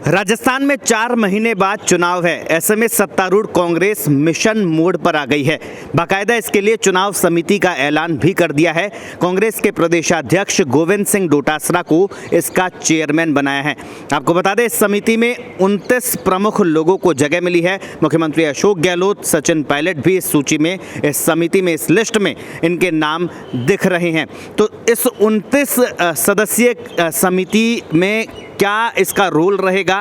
राजस्थान में 4 महीने बाद चुनाव है। ऐसे में सत्तारूढ़ कांग्रेस मिशन मोड पर आ गई है। बाकायदा इसके लिए चुनाव समिति का ऐलान भी कर दिया है। कांग्रेस के प्रदेशाध्यक्ष गोविंद सिंह डोटासरा को इसका चेयरमैन बनाया है। आपको बता दें, इस समिति में 29 प्रमुख लोगों को जगह मिली है। मुख्यमंत्री अशोक गहलोत, सचिन पायलट भी इस सूची में, इस समिति में, इस लिस्ट में इनके नाम दिख रहे हैं। तो इस 29 सदस्यीय समिति में क्या इसका रोल रहेगा,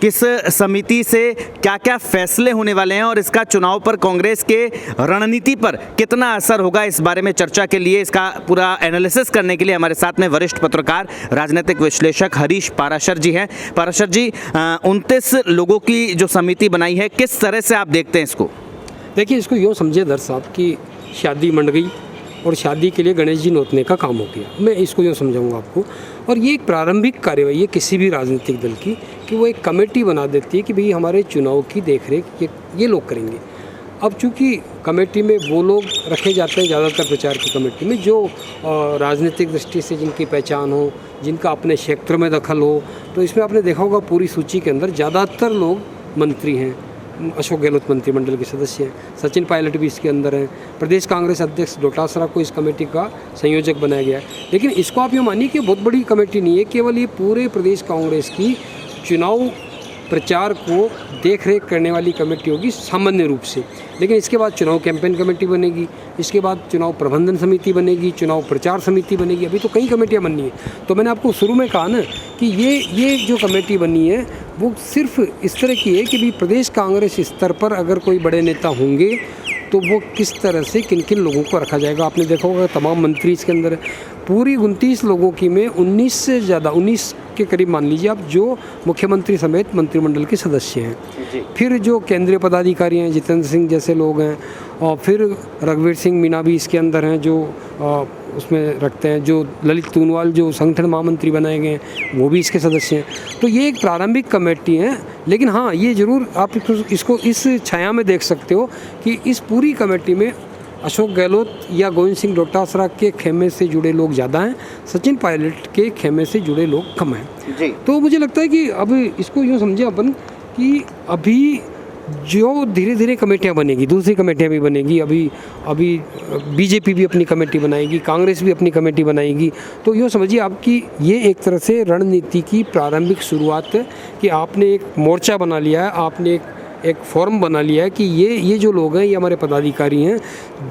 किस समिति से क्या क्या फैसले होने वाले हैं और इसका चुनाव पर कांग्रेस के रणनीति पर कितना असर होगा, इस बारे में चर्चा के लिए, इसका पूरा एनालिसिस करने के लिए हमारे साथ में वरिष्ठ पत्रकार, राजनीतिक विश्लेषक हरीश पाराशर जी हैं। पाराशर जी, 29 लोगों की जो समिति बनाई है, किस तरह से आप देखते हैं इसको? देखिए, इसको यूँ समझे दर साहब कि शादी मंड गई और शादी के लिए गणेश जी नोतने का काम हो गया। मैं इसको यूँ समझाऊंगा आपको। और ये एक प्रारंभिक कार्यवाही है किसी भी राजनीतिक दल की कि वो एक कमेटी बना देती है कि भाई हमारे चुनाव की देखरेख ये लोग करेंगे। अब चूँकि कमेटी में वो लोग रखे जाते हैं ज़्यादातर प्रचार की कमेटी में जो राजनीतिक दृष्टि से जिनकी पहचान हो, जिनका अपने क्षेत्र में दखल हो। तो इसमें आपने देखा होगा पूरी सूची के अंदर ज़्यादातर लोग मंत्री हैं। अशोक गहलोत मंत्रिमंडल के सदस्य हैं, सचिन पायलट भी इसके अंदर हैं, प्रदेश कांग्रेस अध्यक्ष डोटासरा को इस कमेटी का संयोजक बनाया गया है। लेकिन इसको आप ये मानिए कि बहुत बड़ी कमेटी नहीं है, केवल ये पूरे प्रदेश कांग्रेस की चुनाव प्रचार को देख रेख करने वाली कमेटी होगी सामान्य रूप से। लेकिन इसके बाद चुनाव कैंपेन कमेटी बनेगी, इसके बाद चुनाव प्रबंधन समिति बनेगी, चुनाव प्रचार समिति बनेगी। अभी तो कई कमेटियां बननी है। तो मैंने आपको शुरू में कहा ना कि ये जो कमेटी बनी है वो सिर्फ इस तरह की है कि भी प्रदेश कांग्रेस स्तर पर अगर कोई बड़े नेता होंगे तो वो किस तरह से किन किन लोगों को रखा जाएगा। आपने देखा होगा तमाम मंत्री इसके अंदर है। पूरी 29 लोगों की में 19 से ज़्यादा, 19 के करीब मान लीजिए आप, जो मुख्यमंत्री समेत मंत्रिमंडल के सदस्य हैं। फिर जो केंद्रीय पदाधिकारी हैं, जितेंद्र सिंह जैसे लोग हैं, और फिर रघुवीर सिंह मीना भी इसके अंदर हैं जो उसमें रखते हैं, जो ललित तूनवाल जो संगठन महामंत्री बनाए गए हैं वो भी इसके सदस्य हैं। तो ये एक प्रारंभिक कमेटी है। लेकिन हाँ, ये ज़रूर आप इसको इस छाया में देख सकते हो कि इस पूरी कमेटी में अशोक गहलोत या गोविंद सिंह डोटासरा के खेमे से जुड़े लोग ज़्यादा हैं, सचिन पायलट के खेमे से जुड़े लोग कम हैं जी। तो मुझे लगता है कि अब इसको यूँ समझे अपन कि अभी जो धीरे धीरे कमेटियां बनेगी, दूसरी कमेटियां भी बनेगी। अभी बीजेपी भी अपनी कमेटी बनाएगी, कांग्रेस भी अपनी कमेटी बनाएगी। तो यूँ समझिए आपकी ये एक तरह से रणनीति की प्रारंभिक शुरुआत है कि आपने एक मोर्चा बना लिया है, आपने एक फॉर्म बना लिया है कि ये जो लोग हैं, ये हमारे पदाधिकारी हैं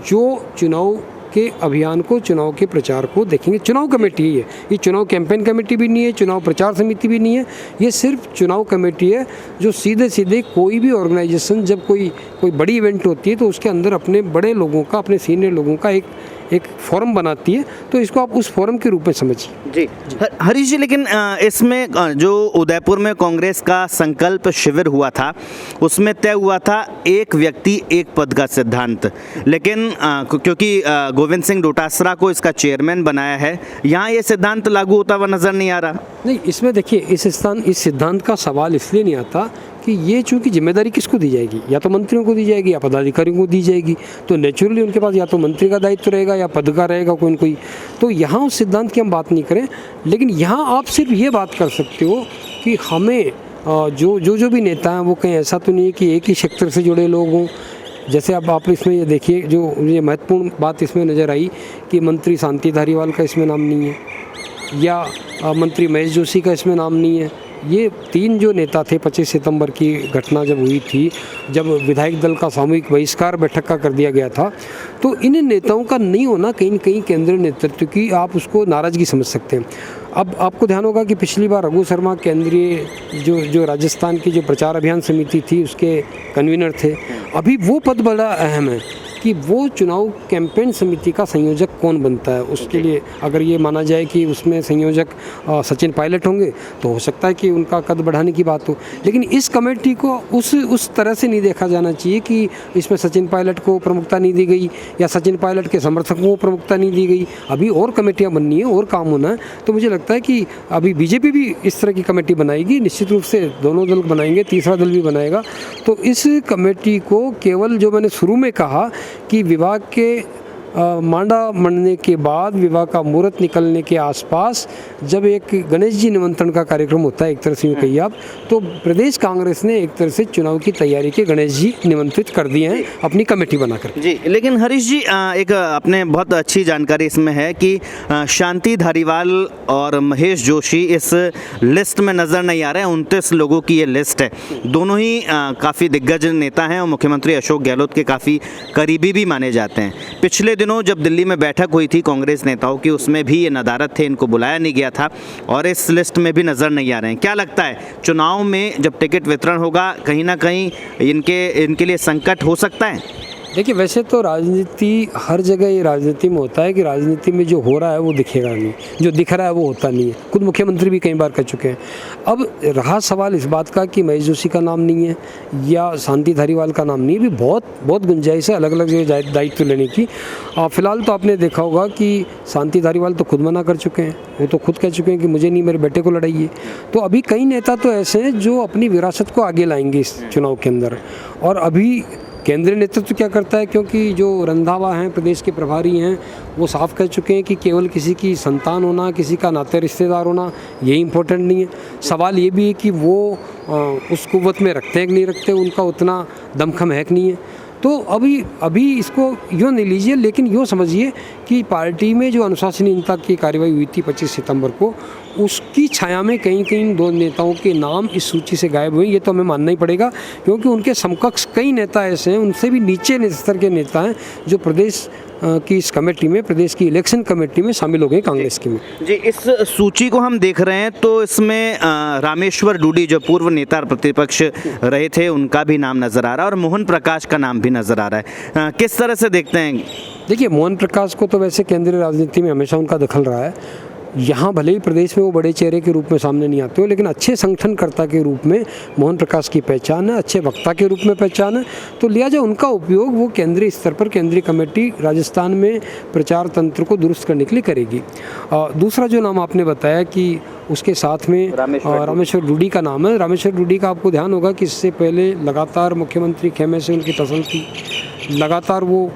जो चुनाव के अभियान को, चुनाव के प्रचार को देखेंगे। चुनाव कमेटी ही है ये, चुनाव कैंपेन कमेटी भी नहीं है, चुनाव प्रचार समिति भी नहीं है। ये सिर्फ चुनाव कमेटी है जो सीधे सीधे कोई भी ऑर्गेनाइजेशन जब कोई बड़ी इवेंट होती है तो उसके अंदर अपने बड़े लोगों का, अपने सीनियर लोगों का एक फॉरम बनाती है। तो इसको आप उस फॉरम के रूप में समझिए जी। हरीश जी, लेकिन इसमें जो उदयपुर में कांग्रेस का संकल्प शिविर हुआ था उसमें तय हुआ था एक व्यक्ति एक पद का सिद्धांत। लेकिन क्योंकि गोविंद सिंह डोटासरा को इसका चेयरमैन बनाया है, यहाँ ये सिद्धांत लागू होता हुआ नजर नहीं आ रहा। नहीं, इसमें देखिए इस सिद्धांत का सवाल इसलिए नहीं आता कि ये चूँकि जिम्मेदारी किसको दी जाएगी, या तो मंत्रियों को दी जाएगी या पदाधिकारियों को दी जाएगी। तो नेचुरली उनके पास या तो मंत्री का दायित्व रहेगा या पद का रहेगा कोई न कोई। तो यहाँ उस सिद्धांत की हम बात नहीं करें। लेकिन यहाँ आप सिर्फ ये बात कर सकते हो कि हमें जो भी नेता हैं वो कहीं ऐसा तो नहीं है कि एक ही क्षेत्र से जुड़े लोग हों। जैसे अब आप इसमें ये देखिए, जो ये महत्वपूर्ण बात इसमें नज़र आई कि मंत्री शांति धारीवाल का इसमें नाम नहीं है, या मंत्री महेश जोशी का इसमें नाम नहीं है। ये 3 जो नेता थे, 25 सितंबर की घटना जब हुई थी, जब विधायक दल का सामूहिक बहिष्कार बैठक का कर दिया गया था, तो इन नेताओं का नहीं होना कहीं न कहीं केंद्रीय नेतृत्व की आप उसको नाराज़गी समझ सकते हैं। अब आपको ध्यान होगा कि पिछली बार रघु शर्मा केंद्रीय जो राजस्थान की जो प्रचार अभियान समिति थी उसके कन्वीनर थे। अभी वो पद बड़ा अहम है कि वो चुनाव कैंपेन समिति का संयोजक कौन बनता है। उसके लिए अगर ये माना जाए कि उसमें संयोजक सचिन पायलट होंगे तो हो सकता है कि उनका कद बढ़ाने की बात हो। लेकिन इस कमेटी को उस तरह से नहीं देखा जाना चाहिए कि इसमें सचिन पायलट को प्रमुखता नहीं दी गई या सचिन पायलट के समर्थकों को प्रमुखता नहीं दी गई। अभी और कमेटियाँ बननी है और काम होना है। तो मुझे लगता है कि अभी बीजेपी भी इस तरह की कमेटी बनाएगी, निश्चित रूप से दोनों दल बनाएंगे, तीसरा दल भी बनाएगा। तो इस कमेटी को केवल, जो मैंने शुरू में कहा कि विभाग के मांडा मंडने के बाद विवाह का मुहूर्त निकलने के आसपास जब एक गणेश जी निमंत्रण का कार्यक्रम होता है, एक तरह से यूँ कहिए आप, तो प्रदेश कांग्रेस ने एक तरह से चुनाव की तैयारी के गणेश जी निमंत्रित कर दिए हैं अपनी कमेटी बनाकर। जी, लेकिन हरीश जी एक आपने बहुत अच्छी जानकारी इसमें है कि शांति धारीवाल और महेश जोशी इस लिस्ट में नज़र नहीं आ रहे हैं। 29 लोगों की ये लिस्ट है। दोनों ही काफ़ी दिग्गज नेता हैं और मुख्यमंत्री अशोक गहलोत के काफ़ी करीबी भी माने जाते हैं। पिछले दिनों जब दिल्ली में बैठक हुई थी कांग्रेस नेताओं की, उसमें भी ये नदारत थे, इनको बुलाया नहीं गया था और इस लिस्ट में भी नज़र नहीं आ रहे हैं। क्या लगता है चुनाव में जब टिकट वितरण होगा कहीं ना कहीं इनके लिए संकट हो सकता है? देखिए, वैसे तो राजनीति हर जगह ये राजनीति में होता है कि राजनीति में जो हो रहा है वो दिखेगा नहीं, जो दिख रहा है वो होता नहीं है। खुद मुख्यमंत्री भी कई बार कह चुके हैं। अब रहा सवाल इस बात का कि महेश जोशी का नाम नहीं है या शांति धारीवाल का नाम नहीं है, भी बहुत गुंजाइश है अलग अलग जगह दायित्व लेने की। फिलहाल तो आपने देखा होगा कि शांति धारीवाल तो खुद मना कर चुके हैं, वो तो खुद कह चुके हैं कि मुझे नहीं, मेरे बेटे को लड़ाइए। तो अभी कई नेता तो ऐसे हैं जो अपनी विरासत को आगे लाएंगे इस चुनाव के अंदर। और अभी केंद्रीय नेतृत्व क्या करता है, क्योंकि जो रंधावा हैं, प्रदेश के प्रभारी हैं, वो साफ कह चुके हैं कि केवल किसी की संतान होना, किसी का नाते रिश्तेदार होना, यही इम्पोर्टेंट नहीं है। सवाल ये भी है कि वो उस कुव्वत में रखते हैं कि नहीं रखते, उनका उतना दमखम है कि नहीं है। तो अभी इसको यूँ नहीं लीजिए, लेकिन यूँ समझिए कि पार्टी में जो अनुशासनहीनता की कार्रवाई हुई थी 25 सितंबर को, उसकी छाया में कहीं दो नेताओं के नाम इस सूची से गायब हुए। ये तो हमें मानना ही पड़ेगा, क्योंकि उनके समकक्ष कई नेता ऐसे हैं, उनसे भी नीचे स्तर के नेता हैं जो प्रदेश की इस कमेटी में, प्रदेश की इलेक्शन कमेटी में शामिल हो गए कांग्रेस की में। जी, इस सूची को हम देख रहे हैं तो इसमें रामेश्वर डूडी जो पूर्व नेता प्रतिपक्ष रहे थे, उनका भी नाम नज़र आ रहा है और मोहन प्रकाश का नाम भी नज़र आ रहा है। किस तरह से देखते हैं? देखिए, मोहन प्रकाश को तो वैसे केंद्रीय राजनीति में हमेशा उनका दखल रहा है। यहाँ भले ही प्रदेश में वो बड़े चेहरे के रूप में सामने नहीं आते हो, लेकिन अच्छे संगठनकर्ता के रूप में मोहन प्रकाश की पहचान है, अच्छे वक्ता के रूप में पहचान है। तो लिहाजा उनका उपयोग वो केंद्रीय स्तर पर केंद्रीय कमेटी राजस्थान में प्रचार तंत्र को दुरुस्त करने के लिए करेगी। दूसरा जो नाम आपने बताया कि उसके साथ में रामेश्वर डूडी का नाम है। रामेश्वर डूडी का आपको ध्यान होगा कि इससे पहले लगातार मुख्यमंत्री खेमे से उनकी तसल थी, लगातार वो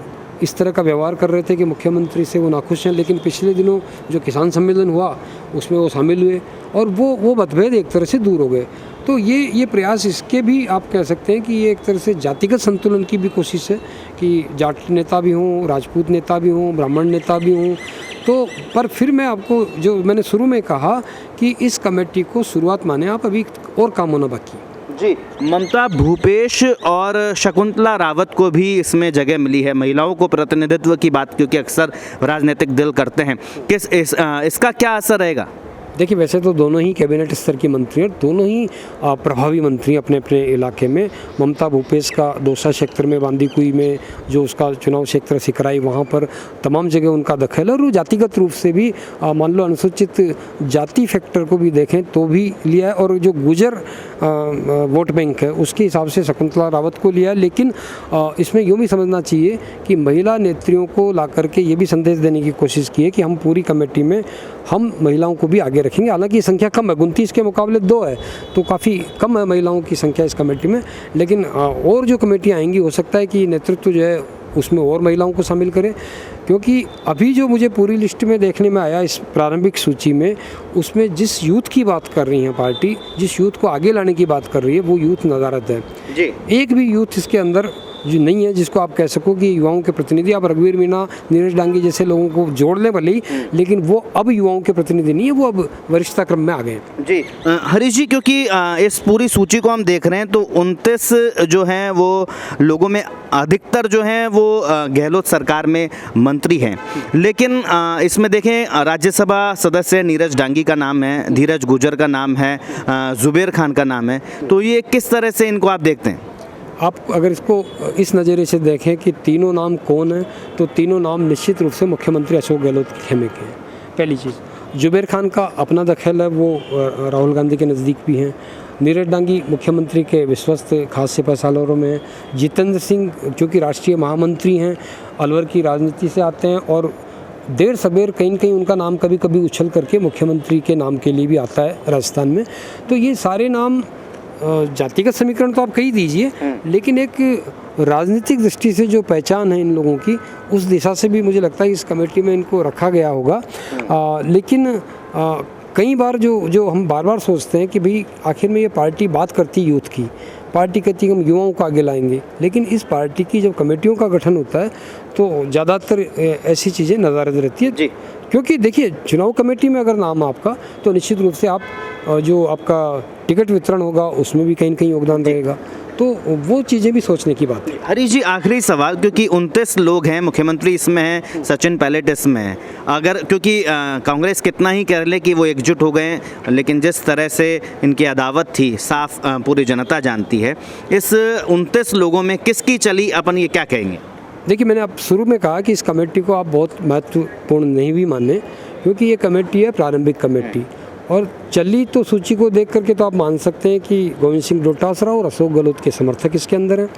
इस तरह का व्यवहार कर रहे थे कि मुख्यमंत्री से वो नाखुश हैं। लेकिन पिछले दिनों जो किसान सम्मेलन हुआ उसमें वो शामिल हुए और वो मतभेद एक तरह से दूर हो गए। तो ये प्रयास, इसके भी आप कह सकते हैं कि ये एक तरह से जातिगत संतुलन की भी कोशिश है कि जाट नेता भी हों, राजपूत नेता भी हों, ब्राह्मण नेता भी हों। तो पर फिर मैं आपको, जो मैंने शुरू में कहा कि इस कमेटी को शुरुआत माने आप, अभी और काम होना बाकी। जी, ममता भूपेश और शकुंतला रावत को भी इसमें जगह मिली है। महिलाओं को प्रतिनिधित्व की बात क्योंकि अक्सर राजनीतिक दल करते हैं, इसका क्या असर रहेगा? देखिए, वैसे तो दोनों ही कैबिनेट स्तर की मंत्री हैं, दोनों ही प्रभावी मंत्री अपने अपने इलाके में। ममता भूपेश का दौसा क्षेत्र में, बांदीकुई में जो उसका चुनाव क्षेत्र सिकराई, वहाँ पर तमाम जगह उनका दखल है। और वो जातिगत रूप से भी मान लो अनुसूचित जाति फैक्टर को भी देखें तो भी लिया है, और जो गुजर वोट बैंक है उसके हिसाब से शकुंतला रावत को लिया है। लेकिन इसमें यूँ भी समझना चाहिए कि महिला नेत्रियों को ला करके ये भी संदेश देने की कोशिश की है कि हम पूरी कमेटी में हम महिलाओं को भी आगे रखेंगे। हालांकि संख्या कम है, 29 के मुकाबले 2 है, तो काफ़ी कम है महिलाओं की संख्या इस कमेटी में। लेकिन और जो कमेटी आएंगी, हो सकता है कि नेतृत्व जो है उसमें और महिलाओं को शामिल करें, क्योंकि अभी जो मुझे पूरी लिस्ट में देखने में आया इस प्रारंभिक सूची में, उसमें जिस यूथ की बात कर रही है पार्टी, जिस यूथ को आगे लाने की बात कर रही है, वो यूथ नदारत है जी। एक भी यूथ इसके अंदर जो नहीं है जिसको आप कह सको कि युवाओं के प्रतिनिधि। आप रघुवीर मीणा, नीरज डांगी जैसे लोगों को जोड़ लें भले ही, लेकिन वो अब युवाओं के प्रतिनिधि नहीं है, वो अब वरिष्ठता क्रम में आ गए जी। हरीश जी, क्योंकि इस पूरी सूची को हम देख रहे हैं तो 29 जो हैं वो लोगों में अधिकतर जो हैं वो गहलोत सरकार में मंत्री हैं, लेकिन इसमें देखें राज्यसभा सदस्य नीरज डांगी का नाम है, धीरज गुजर का नाम है, जुबेर खान का नाम है। तो ये किस तरह से इनको आप देखते हैं? आप अगर इसको इस नज़रिए से देखें कि तीनों नाम कौन हैं, तो तीनों नाम निश्चित रूप से मुख्यमंत्री अशोक गहलोत के खेमे के हैं। पहली चीज़, जुबेर खान का अपना दखल है, वो राहुल गांधी के नज़दीक भी हैं। नीरज डांगी मुख्यमंत्री के विश्वस्त खास सिपहसालारों में हैं। जितेंद्र सिंह जो कि राष्ट्रीय महामंत्री हैं, अलवर की राजनीति से आते हैं, और देर सबेर कहीं न कहीं उनका नाम कभी कभी उछल करके मुख्यमंत्री के नाम के लिए भी आता है राजस्थान में। तो ये सारे नाम जातिगत समीकरण तो आप कह ही दीजिए, लेकिन एक राजनीतिक दृष्टि से जो पहचान है इन लोगों की, उस दिशा से भी मुझे लगता है इस कमेटी में इनको रखा गया होगा। लेकिन कई बार जो हम बार बार सोचते हैं कि भाई आखिर में ये पार्टी बात करती है यूथ की, पार्टी कहती है हम युवाओं को आगे लाएंगे, लेकिन इस पार्टी की जब कमेटियों का गठन होता है तो ज़्यादातर ऐसी चीज़ें नज़र रहती है जी। क्योंकि देखिए चुनाव कमेटी में अगर नाम है आपका तो निश्चित रूप से आप जो आपका टिकट वितरण होगा उसमें भी कहीं न कहीं योगदान रहेगा, तो वो चीज़ें भी सोचने की बात है। हरीश जी, आखिरी सवाल, क्योंकि 29 लोग हैं, मुख्यमंत्री इसमें हैं, सचिन पायलट इसमें है, अगर क्योंकि कांग्रेस कितना ही कह ले कि वो एकजुट हो गए, लेकिन जिस तरह से इनकी अदावत थी साफ पूरी जनता जानती है, इस 29 लोगों में किसकी चली, अपन ये क्या कहेंगे? देखिए, मैंने आप शुरू में कहा कि इस कमेटी को आप बहुत महत्वपूर्ण नहीं भी माने, क्योंकि ये कमेटी है प्रारंभिक कमेटी, और चली तो सूची को देख करके तो आप मान सकते हैं कि गोविंद सिंह डोटासरा और अशोक गहलोत के समर्थक इसके अंदर हैं।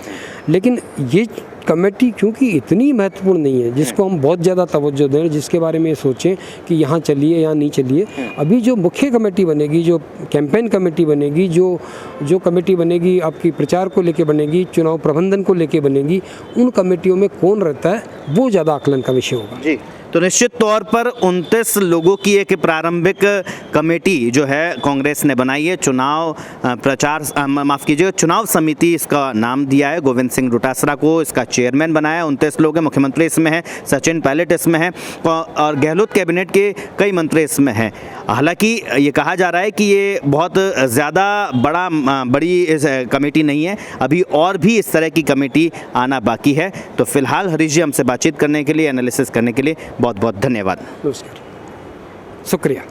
लेकिन ये कमेटी क्योंकि इतनी महत्वपूर्ण नहीं है जिसको हम बहुत ज़्यादा तवज्जो दें, जिसके बारे में सोचें कि यहाँ चलिए या नहीं चलिए, अभी जो मुख्य कमेटी बनेगी, जो कैंपेन कमेटी बनेगी, जो कमेटी बनेगी आपकी प्रचार को लेके बनेगी, चुनाव प्रबंधन को लेके बनेगी, उन कमेटियों में कौन रहता है वो ज़्यादा आकलन का विषय होगा। जी, तो निश्चित तौर पर 29 लोगों की एक प्रारंभिक कमेटी जो है कांग्रेस ने बनाई है, चुनाव समिति इसका नाम दिया है, गोविंद सिंह डोटासरा को इसका चेयरमैन बनाया। 29 लोग हैं, मुख्यमंत्री इसमें है, सचिन पायलट इसमें है, और गहलोत कैबिनेट के कई मंत्री इसमें हैं। हालांकि ये कहा जा रहा है कि ये बहुत ज़्यादा बड़ी इस कमेटी नहीं है, अभी और भी इस तरह की कमेटी आना बाकी है। तो फिलहाल हरीश जी, हमसे बातचीत करने के लिए, एनालिसिस करने के लिए बहुत बहुत धन्यवाद। नमस्कार, शुक्रिया।